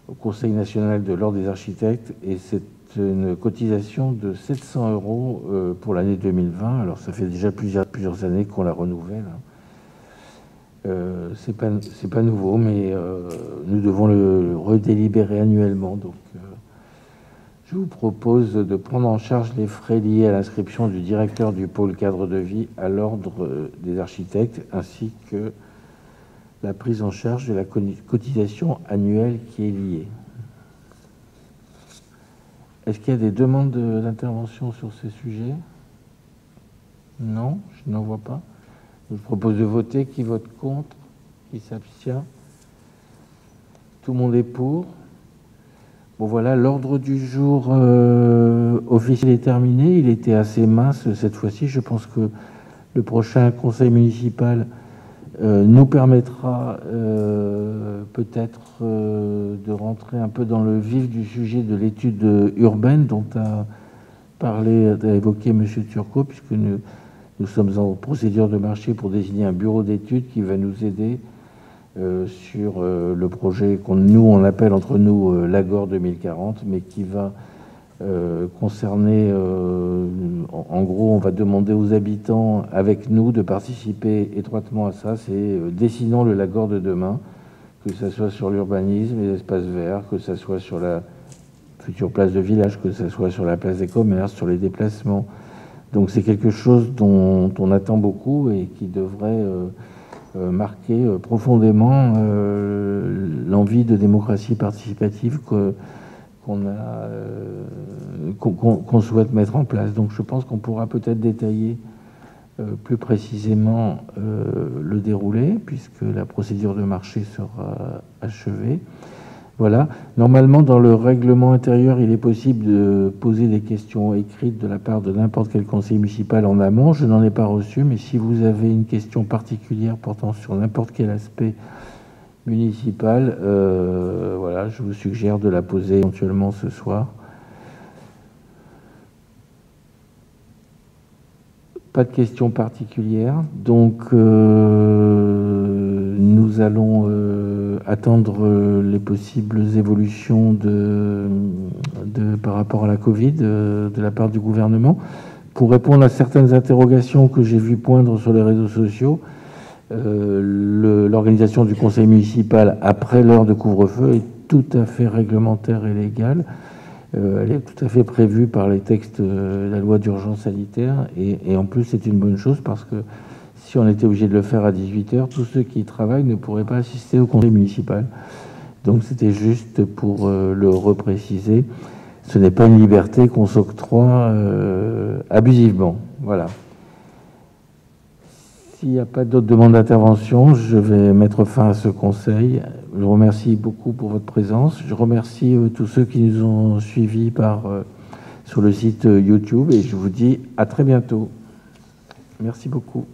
au Conseil national de l'ordre des architectes, et c'est une cotisation de 700 euros pour l'année 2020. Alors ça fait déjà plusieurs années qu'on la renouvelle. C'est pas nouveau, mais nous devons le redélibérer annuellement. Donc je vous propose de prendre en charge les frais liés à l'inscription du directeur du pôle cadre de vie à l'ordre des architectes, ainsi que la prise en charge de la cotisation annuelle qui est liée. Est-ce qu'il y a des demandes d'intervention sur ces sujets? Non, je n'en vois pas. Je vous propose de voter. Qui vote contre? Qui s'abstient? Tout le monde est pour. Bon voilà, l'ordre du jour officiel est terminé. Il était assez mince cette fois-ci. Je pense que le prochain conseil municipal nous permettra peut-être de rentrer un peu dans le vif du sujet de l'étude urbaine dont a évoqué M. Turcot, puisque nous sommes en procédure de marché pour désigner un bureau d'études qui va nous aider sur le projet on appelle entre nous l'Agor 2040, mais qui va concerner, en gros, on va demander aux habitants avec nous de participer étroitement à ça. C'est dessinons le Lagor de demain, que ce soit sur l'urbanisme, les espaces verts, que ce soit sur la future place de village, que ce soit sur la place des commerces, sur les déplacements. Donc c'est quelque chose dont on attend beaucoup et qui devrait marquer profondément l'envie de démocratie participative qu'on souhaite mettre en place. Donc je pense qu'on pourra peut-être détailler plus précisément le déroulé, puisque la procédure de marché sera achevée. Voilà. Normalement, dans le règlement intérieur, il est possible de poser des questions écrites de la part de n'importe quel conseil municipal en amont. Je n'en ai pas reçu, mais si vous avez une question particulière portant sur n'importe quel aspect municipal, voilà, je vous suggère de la poser éventuellement ce soir. Pas de questions particulières, donc nous allons attendre les possibles évolutions par rapport à la Covid de la part du gouvernement. Pour répondre à certaines interrogations que j'ai vu poindre sur les réseaux sociaux, l'organisation du conseil municipal après l'heure de couvre-feu est tout à fait réglementaire et légale. Elle est tout à fait prévue par les textes de la loi d'urgence sanitaire et en plus c'est une bonne chose parce que si on était obligé de le faire à 18h, tous ceux qui y travaillent ne pourraient pas assister au conseil municipal. Donc c'était juste pour le repréciser. Ce n'est pas une liberté qu'on s'octroie abusivement. Voilà. S'il n'y a pas d'autres demandes d'intervention, je vais mettre fin à ce conseil. Je vous remercie beaucoup pour votre présence. Je remercie tous ceux qui nous ont suivis sur le site YouTube et je vous dis à très bientôt. Merci beaucoup.